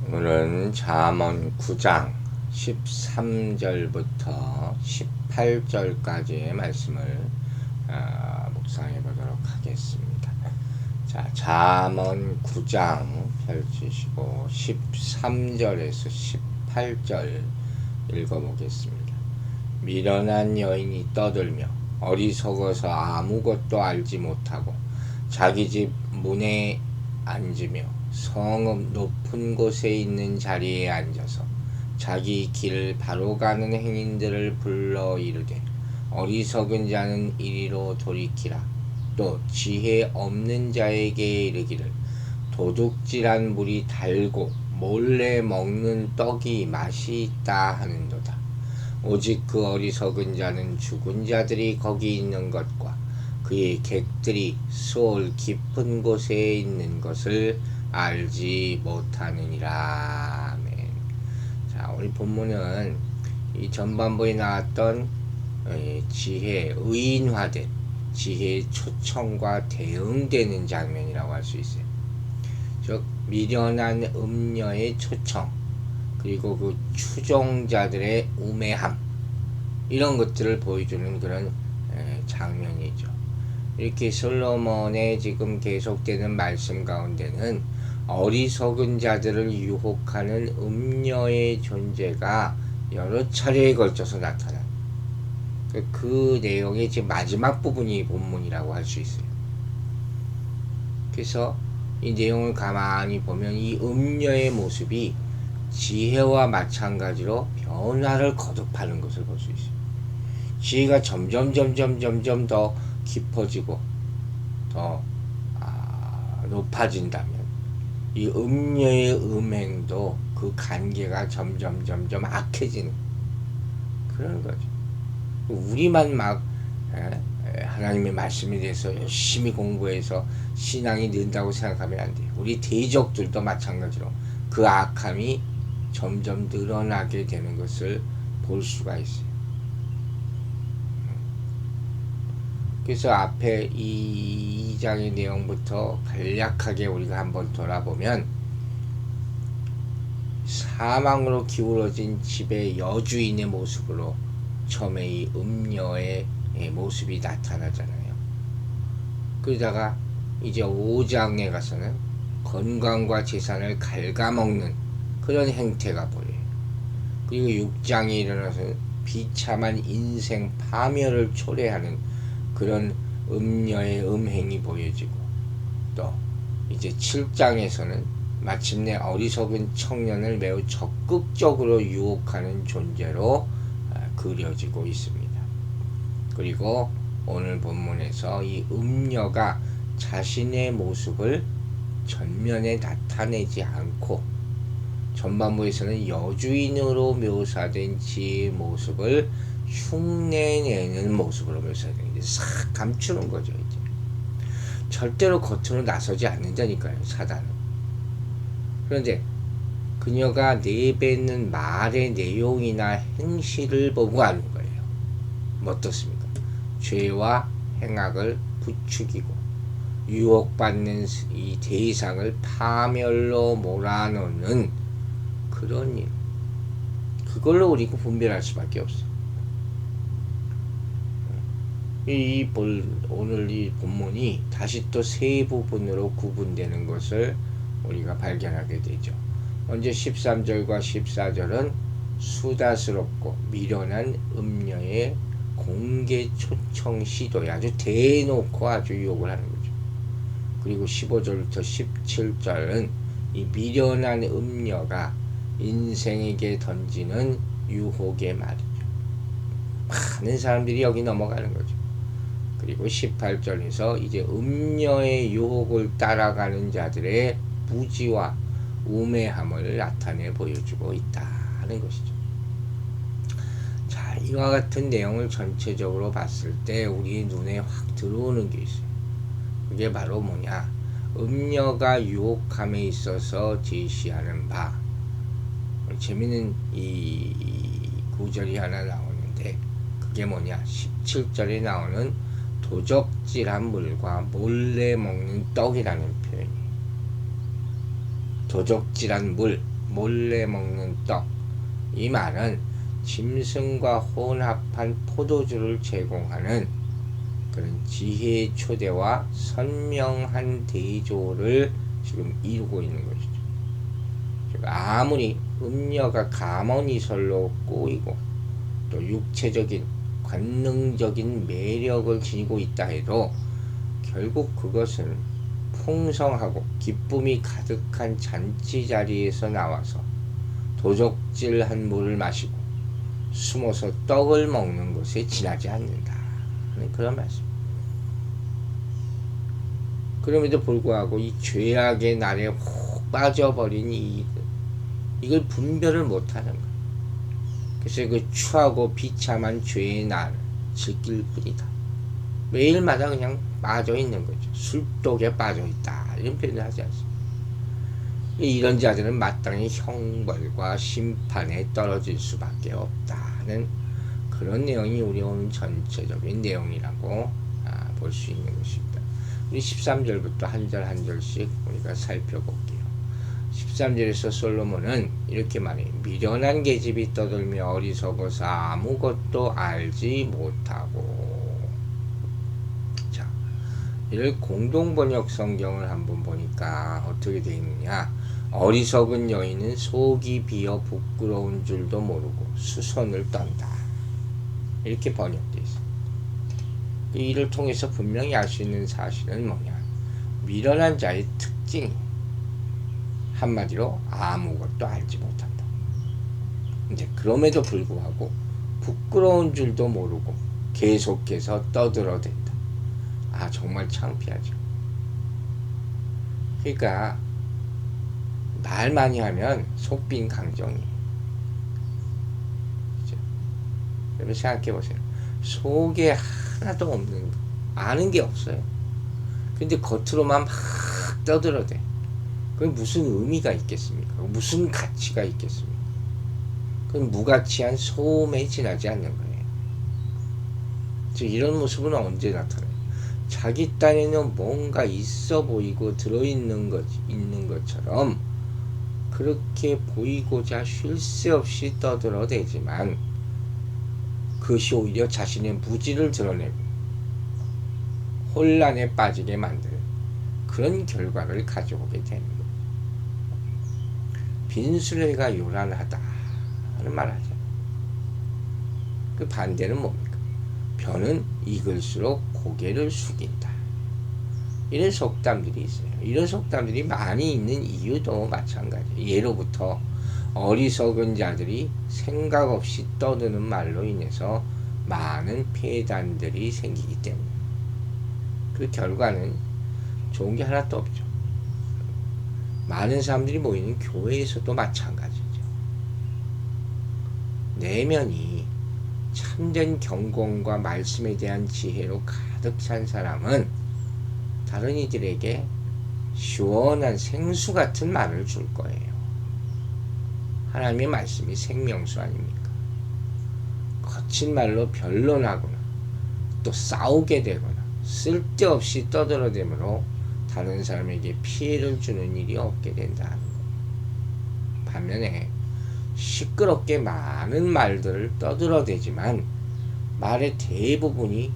오늘은 잠언 9장 13절부터 18절까지의 말씀을 묵상해 보도록 하겠습니다. 자, 잠언 9장 펼치시고 13절에서 18절 읽어보겠습니다. 미련한 여인이 떠들며 어리석어서 아무것도 알지 못하고 자기 집 문에 앉으며 성읍 높은 곳에 있는 자리에 앉아서 자기 길 바로 가는 행인들을 불러 이르되 어리석은 자는 이리로 돌이키라. 또 지혜 없는 자에게 이르기를 도둑질한 물이 달고 몰래 먹는 떡이 맛이 있다 하는도다. 오직 그 어리석은 자는 죽은 자들이 거기 있는 것과 그의 객들이 수월 깊은 곳에 있는 것을 알지 못하느니라. 아멘. 자, 오늘 본문은 이 전반부에 나왔던 지혜, 의인화된 지혜의 초청과 대응되는 장면이라고 할 수 있어요. 즉 미련한 음녀의 초청, 그리고 그 추종자들의 우매함, 이런 것들을 보여주는 그런 장면이죠. 이렇게 솔로몬의 지금 계속되는 말씀 가운데는 어리석은 자들을 유혹하는 음녀의 존재가 여러 차례에 걸쳐서 나타난 그 내용의 지금 마지막 부분이 본문이라고 할 수 있어요. 그래서 이 내용을 가만히 보면 이 음녀의 모습이 지혜와 마찬가지로 변화를 거듭하는 것을 볼 수 있어요. 지혜가 점점 더 깊어지고 더 높아진다면 이 음녀의 음행도 그 관계가 점점 악해지는 그런 거죠. 우리만 막 하나님의 말씀에 대해서 열심히 공부해서 신앙이 는다고 생각하면 안 돼요. 우리 대적들도 마찬가지로 그 악함이 점점 늘어나게 되는 것을 볼 수가 있어요. 그래서 앞에 이 2장의 내용부터 간략하게 우리가 한번 돌아보면 사망으로 기울어진 집의 여주인의 모습으로 처음에 이 음녀의 모습이 나타나잖아요. 그러다가 이제 5장에 가서는 건강과 재산을 갉아먹는 그런 행태가 보여요. 그리고 6장에 일어나서는 비참한 인생 파멸을 초래하는 그런 음녀의 음행이 보여지고, 또 이제 7장에서는 마침내 어리석은 청년을 매우 적극적으로 유혹하는 존재로 그려지고 있습니다. 그리고 오늘 본문에서 이 음녀가 자신의 모습을 전면에 나타내지 않고 전반부에서는 여주인으로 묘사된 지혜의 모습을 흉내내는 모습으로 묘사되는데 싹 감추는 거죠. 이제 절대로 겉으로 나서지 않는다니까요, 사단은. 그런데 그녀가 내뱉는 말의 내용이나 행실을 보고 아는 거예요. 뭐 어떻습니까? 죄와 행악을 부추기고 유혹받는 이 대상을 파멸로 몰아넣는 그런 일, 그걸로 우리가 분별할 수밖에 없어요. 오늘 이 본문이 다시 또 세 부분으로 구분되는 것을 우리가 발견하게 되죠. 먼저 13절과 14절은 수다스럽고 미련한 음녀의 공개 초청 시도에 아주 대놓고 아주 유혹을 하는 거죠. 그리고 15절부터 17절은 이 미련한 음녀가 인생에게 던지는 유혹의 말이죠. 많은 사람들이 여기 넘어가는 거죠. 그리고 18절에서 이제 음녀의 유혹을 따라가는 자들의 무지와 우매함을 나타내 보여주고 있다는 것이죠. 자, 이와 같은 내용을 전체적으로 봤을 때 우리 눈에 확 들어오는 게 있어요. 그게 바로 뭐냐? 음녀가 유혹함에 있어서 제시하는 바. 재미있는 이 구절이 하나 나오는데 그게 뭐냐? 17절에 나오는 도적질한 물과 몰래 먹는 떡이라는 표현이에요. 도적질한 물, 몰래 먹는 떡. 이 말은 짐승과 혼합한 포도주를 제공하는 그런 지혜의 초대와 선명한 대조를 지금 이루고 있는 것이죠. 아무리 음녀가 감언이설로 꼬이고 또 육체적인 관능적인 매력을 지니고 있다 해도 결국 그것은 풍성하고 기쁨이 가득한 잔치 자리에서 나와서 도적질한 물을 마시고 숨어서 떡을 먹는 것에 지나지 않는다 하는 그런 말씀. 그럼에도 불구하고 이 죄악의 날에 훅 빠져버린 이걸 분별을 못하는 거야. 그래서 그 추하고 비참한 죄의 날 즐길 뿐이다. 매일마다 그냥 빠져있는 거죠. 술독에 빠져있다 이런 표현을 하지 않습니다. 이런 자들은 마땅히 형벌과 심판에 떨어질 수밖에 없다는 그런 내용이 우리 오늘 전체적인 내용이라고 볼 수 있는 것입니다. 우리 13절부터 한 절 한 절씩 우리가 살펴볼게요. 13절에서 솔로몬은 이렇게 말해요. 미련한 계집이 떠들며 어리석어서 아무것도 알지 못하고. 자, 이를 공동번역 성경을 한번 보니까 어떻게 되어 있느냐. 어리석은 여인은 속이 비어 부끄러운 줄도 모르고 수선을 떤다. 이렇게 번역되어 있습니다. 이를 통해서 분명히 알 수 있는 사실은 뭐냐. 미련한 자의 특징이 한마디로 아무것도 알지 못한다. 이제 그럼에도 불구하고 부끄러운 줄도 모르고 계속해서 떠들어댄다. 아, 정말 창피하죠. 그러니까 말 많이 하면 속빈 강정이. 여러분 생각해 보세요. 속에 하나도 없는 거, 아는 게 없어요. 근데 겉으로만 막 떠들어대. 그건 무슨 의미가 있겠습니까? 무슨 가치가 있겠습니까? 그건 무가치한 소음에 지나지 않는 거예요. 즉 이런 모습은 언제 나타나요? 자기 딴에는 뭔가 있어 보이고 들어있는 있는 것처럼 그렇게 보이고자 쉴 새 없이 떠들어대지만 그것이 오히려 자신의 무지를 드러내고 혼란에 빠지게 만드는 그런 결과를 가져오게 되는 거예요. 빈수레가 요란하다 하는 말 하죠. 그 반대는 뭡니까? 벼는 익을수록 고개를 숙인다. 이런 속담들이 있어요. 이런 속담들이 많이 있는 이유도 마찬가지예요. 예로부터 어리석은 자들이 생각 없이 떠드는 말로 인해서 많은 폐단들이 생기기 때문에 그 결과는 좋은 게 하나도 없죠. 많은 사람들이 모이는 교회에서도 마찬가지죠. 내면이 참된 경건과 말씀에 대한 지혜로 가득 찬 사람은 다른 이들에게 시원한 생수 같은 말을 줄 거예요. 하나님의 말씀이 생명수 아닙니까? 거친 말로 변론하거나 또 싸우게 되거나 쓸데없이 떠들어대므로 다른 사람에게 피해를 주는 일이 없게 된다는 거예요. 반면에 시끄럽게 많은 말들을 떠들어대지만 말의 대부분이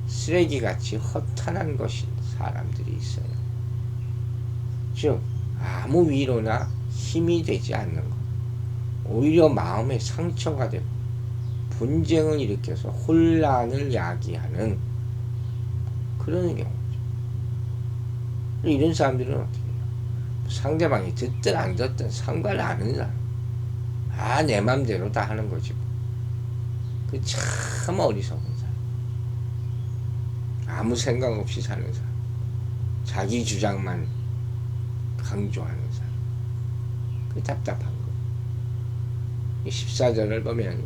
쓰레기같이 허탄한 것인 사람들이 있어요. 즉 아무 위로나 힘이 되지 않는 것, 오히려 마음에 상처가 되고 분쟁을 일으켜서 혼란을 야기하는 그런 경우죠. 이런 사람들은 어떻게 해요? 상대방이 듣든 안 듣든 상관 안 하는 사람, 내 맘대로 다 하는 거지. 그 참 어리석은 사람, 아무 생각 없이 사는 사람, 자기 주장만 강조하는 사람, 그 답답한 거. 14절을 보면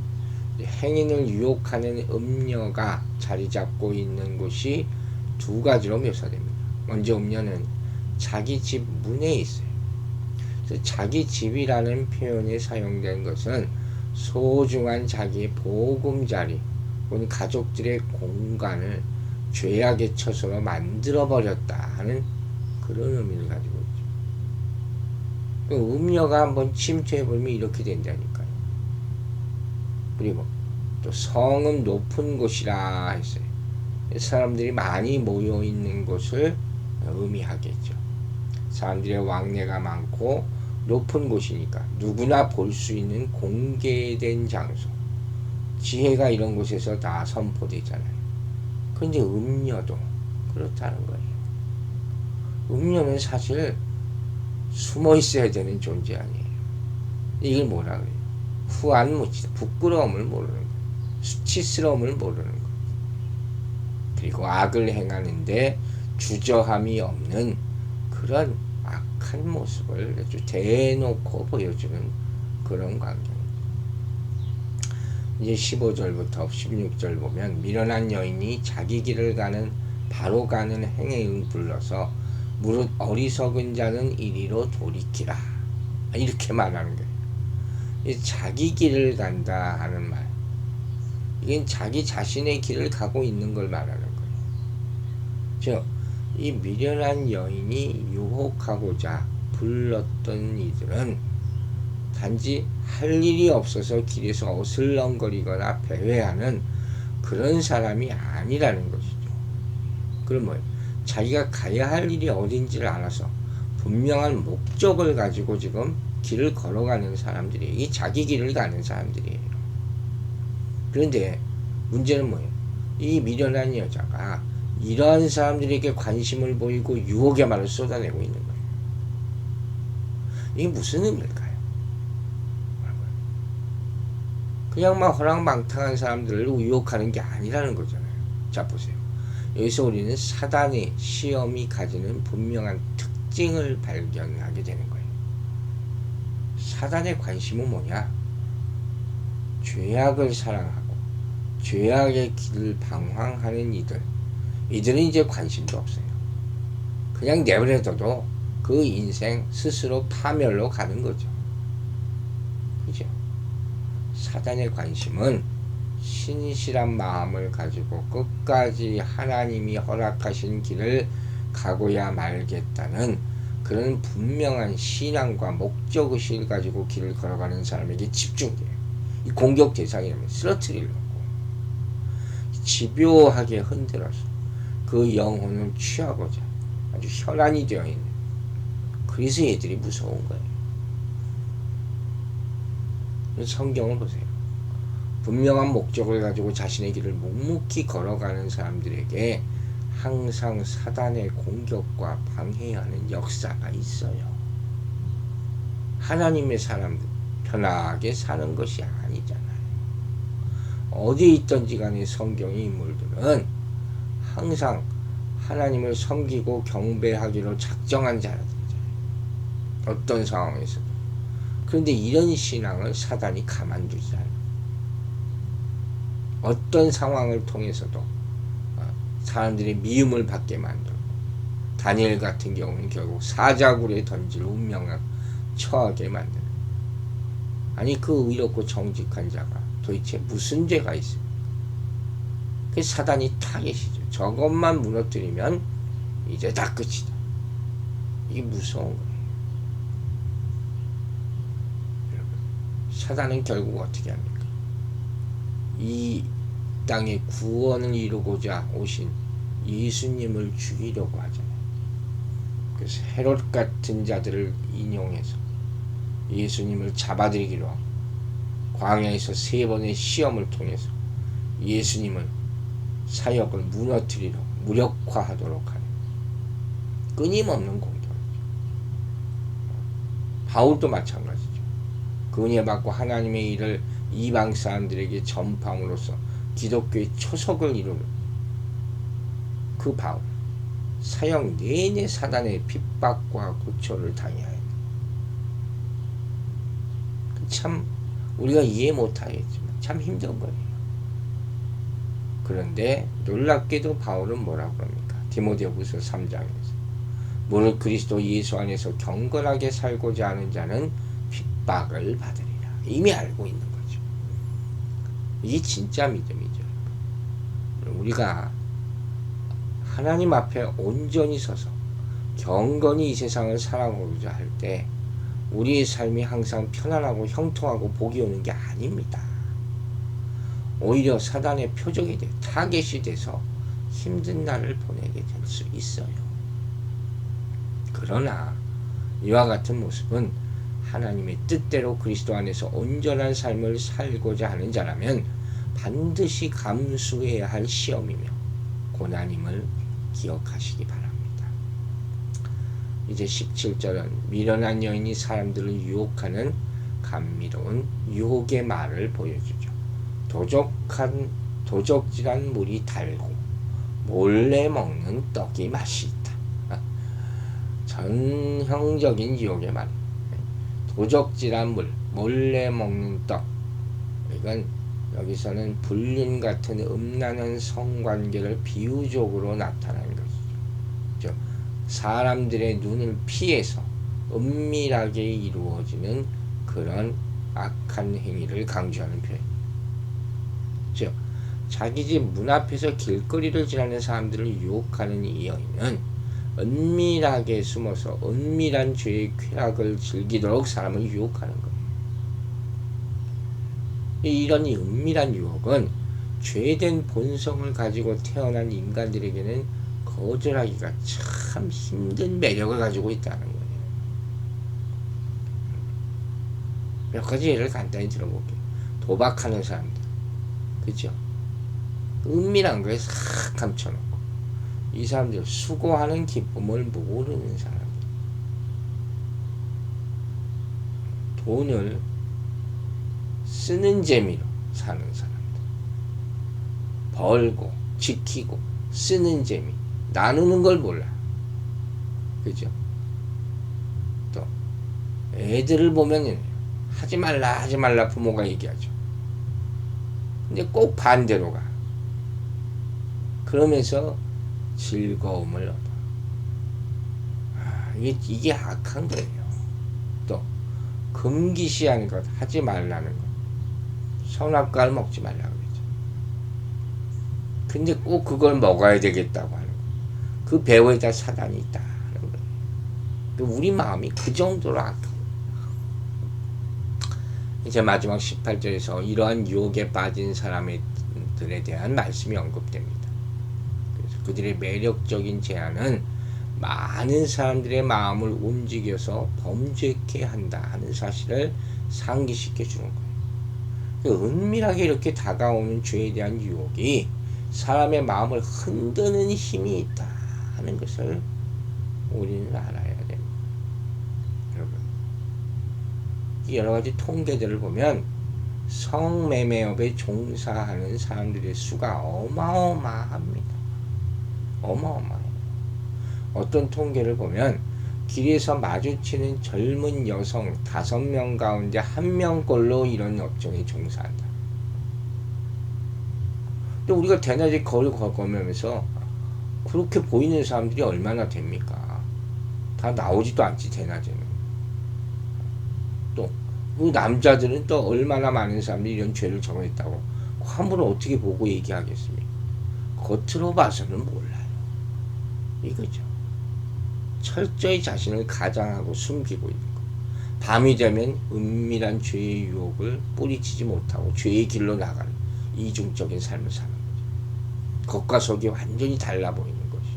행인을 유혹하는 음녀가 자리 잡고 있는 곳이 두 가지로 묘사됩니다. 먼저 음녀는 자기 집 문에 있어요. 그래서 자기 집이라는 표현이 사용된 것은 소중한 자기의 보금자리 혹은 가족들의 공간을 죄악의 처소로 만들어버렸다 하는 그런 의미를 가지고 있죠. 음녀가 한번 침투해버리면 이렇게 된다니까요. 그리고 또 성은 높은 곳이라 했어요. 사람들이 많이 모여있는 곳을 의미하겠죠. 사람들의 왕래가 많고 높은 곳이니까 누구나 볼 수 있는 공개된 장소. 지혜가 이런 곳에서 다 선포되잖아요. 그런데 음녀도 그렇다는 거예요. 음녀는 사실 숨어 있어야 되는 존재 아니에요. 이걸 뭐라 그래요? 후안무치다. 부끄러움을 모르는 거예요. 수치스러움을 모르는 거예요. 그리고 악을 행하는데 주저함이 없는 그런 악한 모습을 아주 대놓고 보여주는 그런 관계입니다. 이제 15절부터 16절 보면 미련한 여인이 자기 길을 가는 바로 가는 행행을 불러서 무릇 어리석은 자는 이리로 돌이키라 이렇게 말하는 거예요. 자기 길을 간다 하는 말, 이건 자기 자신의 길을 가고 있는 걸 말하는 거예요. 즉, 이 미련한 여인이 유혹하고자 불렀던 이들은 단지 할 일이 없어서 길에서 어슬렁거리거나 배회하는 그런 사람이 아니라는 것이죠. 그럼 뭐예요? 자기가 가야 할 일이 어딘지를 알아서 분명한 목적을 가지고 지금 길을 걸어가는 사람들이에요. 이 자기 길을 가는 사람들이에요. 그런데 문제는 뭐예요? 이 미련한 여자가 이러한 사람들에게 관심을 보이고 유혹의 말을 쏟아내고 있는 거예요. 이게 무슨 의미일까요? 그냥 막 허랑방탕한 사람들을 유혹하는 게 아니라는 거잖아요. 자, 보세요. 여기서 우리는 사단의 시험이 가지는 분명한 특징을 발견하게 되는 거예요. 사단의 관심은 뭐냐? 죄악을 사랑하고 죄악의 길을 방황하는 이들은 이제 관심도 없어요. 그냥 내버려둬도 그 인생 스스로 파멸로 가는 거죠. 그죠? 사단의 관심은 신실한 마음을 가지고 끝까지 하나님이 허락하신 길을 가고야 말겠다는 그런 분명한 신앙과 목적의식을 가지고 길을 걸어가는 사람에게 집중돼요. 이 공격 대상이라면 쓰러뜨리려고 집요하게 흔들어서 그 영혼을 취하고자 아주 혈안이 되어 있는, 그래서 얘들이 무서운 거예요. 성경을 보세요. 분명한 목적을 가지고 자신의 길을 묵묵히 걸어가는 사람들에게 항상 사단의 공격과 방해하는 역사가 있어요. 하나님의 사람들 편하게 사는 것이 아니잖아요. 어디에 있든지 간에 성경의 인물들은 항상 하나님을 섬기고 경배하기로 작정한 자들이잖아요. 어떤 상황에서도. 그런데 이런 신앙을 사단이 가만두지 않아요. 어떤 상황을 통해서도 사람들이 미움을 받게 만들고, 다니엘 같은 경우는 결국 사자굴에 던질 운명을 처하게 만드는. 아니, 그 의롭고 정직한 자가 도대체 무슨 죄가 있습니까? 그 사단이 타겟이죠. 저것만 무너뜨리면 이제 다 끝이다. 이게 무서운 거예요. 여러분, 사단은 결국 어떻게 합니까? 이 땅의 구원을 이루고자 오신 예수님을 죽이려고 하잖아요. 그래서 헤롯 같은 자들을 인용해서 예수님을 잡아들이기로 하고, 광야에서 3번의 시험을 통해서 예수님을 사역을 무너뜨리려 무력화하도록 하는 끊임없는 공격이죠. 바울도 마찬가지죠. 그 은혜 받고 하나님의 일을 이방 사람들에게 전파함으로써 기독교의 초석을 이루는 그 바울, 사역 내내 사단의 핍박과 고초를 당해야 해요. 참 우리가 이해 못하겠지만 참 힘든 거예요. 그런데 놀랍게도 바울은 뭐라고 합니까? 디모데후서 3장에서 무릇 그리스도 예수 안에서 경건하게 살고자 하는 자는 핍박을 받으리라. 이미 알고 있는 거죠. 이게 진짜 믿음이죠. 우리가 하나님 앞에 온전히 서서 경건히 이 세상을 살아가고자 할 때 우리의 삶이 항상 편안하고 형통하고 복이 오는 게 아닙니다. 오히려 사단의 표적이 돼 타겟이 돼서 힘든 날을 보내게 될 수 있어요. 그러나 이와 같은 모습은 하나님의 뜻대로 그리스도 안에서 온전한 삶을 살고자 하는 자라면 반드시 감수해야 할 시험이며 고난임을 기억하시기 바랍니다. 이제 17절은 미련한 여인이 사람들을 유혹하는 감미로운 유혹의 말을 보여주죠. 도적질한 물이 달고 몰래 먹는 떡이 맛이 있다. 전형적인 유혹의 말. 도적질한 물, 몰래 먹는 떡. 이건 여기서는 불륜 같은 음란한 성관계를 비유적으로 나타나는 것이죠. 사람들의 눈을 피해서 은밀하게 이루어지는 그런 악한 행위를 강조하는 표현이죠. 즉 자기 집 문 앞에서 길거리를 지나는 사람들을 유혹하는 이 여인은 은밀하게 숨어서 은밀한 죄의 쾌락을 즐기도록 사람을 유혹하는 거예요. 이런 은밀한 유혹은 죄된 본성을 가지고 태어난 인간들에게는 거절하기가 참 힘든 매력을 가지고 있다는 거예요. 몇 가지 예를 간단히 들어볼게요. 도박하는 사람들, 그죠? 은밀한 거에 싹 감춰놓고 이 사람들 수고하는 기쁨을 모르는 사람들, 돈을 쓰는 재미로 사는 사람들, 벌고 지키고 쓰는 재미, 나누는 걸 몰라, 그죠? 또 애들을 보면 하지 말라 부모가 얘기하죠. 근데 꼭 반대로 가. 그러면서 즐거움을 얻어. 이게 악한 거예요. 또 금기시하는 것, 하지 말라는 것, 선악과를 먹지 말라고 그러죠. 근데 꼭 그걸 먹어야 되겠다고 하는 거. 그 배후에다 사단이 있다는 거예요. 우리 마음이 그 정도로 악한. 이제 마지막 18절에서 이러한 유혹에 빠진 사람들에 대한 말씀이 언급됩니다. 그래서 그들의 매력적인 제안은 많은 사람들의 마음을 움직여서 범죄케 한다 하는 사실을 상기시켜 주는 거예요. 은밀하게 이렇게 다가오는 죄에 대한 유혹이 사람의 마음을 흔드는 힘이 있다 하는 것을 우리는 알아야 됩니다. 여러분, 여러 가지 통계들을 보면 성매매업에 종사하는 사람들의 수가 어마어마합니다. 어마어마해요. 어떤 통계를 보면 길에서 마주치는 젊은 여성 5명 가운데 1명꼴로 이런 업종에 종사한다. 근데 우리가 대낮에 거리 걸으면서 그렇게 보이는 사람들이 얼마나 됩니까? 다 나오지도 않지, 대낮에는. 또 그 남자들은 또 얼마나 많은 사람들이 이런 죄를 저질렀다고 함부로 어떻게 보고 얘기하겠습니까? 겉으로 봐서는 몰라요. 이거죠. 철저히 자신을 가장하고 숨기고 있는 것. 밤이 되면 은밀한 죄의 유혹을 뿌리치지 못하고 죄의 길로 나가는 이중적인 삶을 사는 거죠. 겉과 속이 완전히 달라 보이는 것이죠.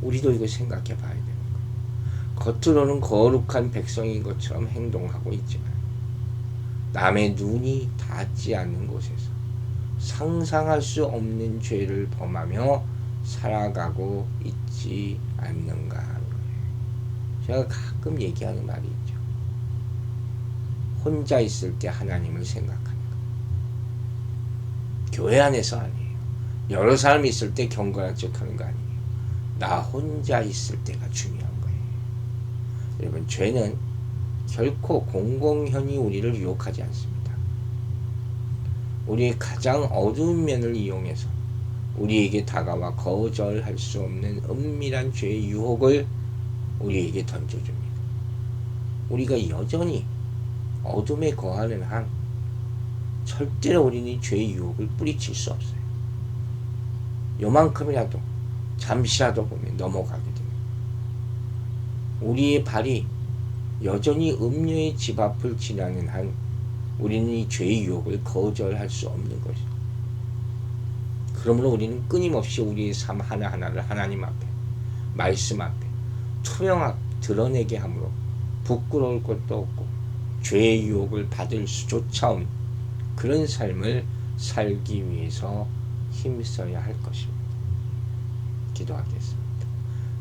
우리도 이거 생각해 봐야 되는 거예요. 겉으로는 거룩한 백성인 것처럼 행동하고 있지만 남의 눈이 닿지 않는 곳에서 상상할 수 없는 죄를 범하며 살아가고 있지 않는가 하는 거예요. 제가 가끔 얘기하는 말이 있죠. 혼자 있을 때 하나님을 생각하는 거. 교회 안에서 아니에요. 여러 사람이 있을 때 경건한 척하는 거 아니에요. 나 혼자 있을 때가 중요한 거예요. 여러분, 죄는 결코 공공연히 우리를 유혹하지 않습니다. 우리의 가장 어두운 면을 이용해서 우리에게 다가와 거절할 수 없는 은밀한 죄의 유혹을 우리에게 던져줍니다. 우리가 여전히 어둠에 거하는 한 절대로 우리는 죄의 유혹을 뿌리칠 수 없어요. 요만큼이라도 잠시라도 보면 넘어가게 됩니다. 우리의 발이 여전히 음료의 집 앞을 지나는 한 우리는 이 죄의 유혹을 거절할 수 없는 것이죠. 그러므로 우리는 끊임없이 우리의 삶 하나하나를 하나님 앞에, 말씀 앞에 투명하게 드러내게 하므로 부끄러울 것도 없고 죄의 유혹을 받을 수조차 없는 그런 삶을 살기 위해서 힘써야 할 것입니다. 기도하겠습니다.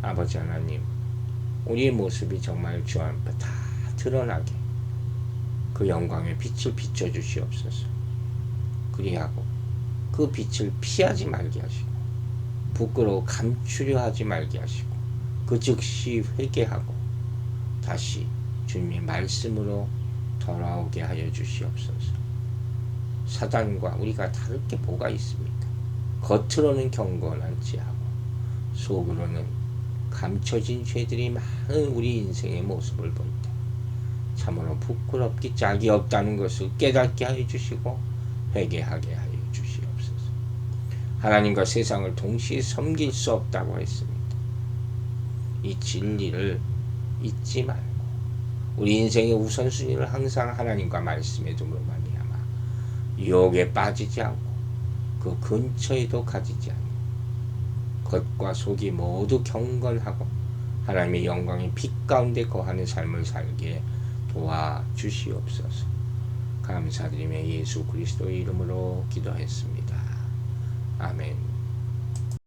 아버지 하나님, 우리의 모습이 정말 주 앞에 다 드러나게 그 영광의 빛을 비춰주시옵소서. 그리하고 그 빛을 피하지 말게 하시고 부끄러워 감추려 하지 말게 하시고 그 즉시 회개하고 다시 주님의 말씀으로 돌아오게 하여 주시옵소서. 사단과 우리가 다를 게 뭐가 있습니까? 겉으로는 경건하지 하고 속으로는 감춰진 죄들이 많은 우리 인생의 모습을 볼 때 참으로 부끄럽기 짝이 없다는 것을 깨닫게 하여 주시고 회개하게 하여 주시옵소서. 하나님과 세상을 동시에 섬길 수 없다고 했습니다. 이 진리를 잊지 말고 우리 인생의 우선순위를 항상 하나님과 말씀에 둠으로 말미암아 유혹에 빠지지 않고 그 근처에도 가지지 않고 겉과 속이 모두 경건하고 하나님의 영광의 빛 가운데 거하는 삶을 살게 도와주시옵소서. 감사드리며 예수 그리스도의 이름으로 기도했습니다. 아멘.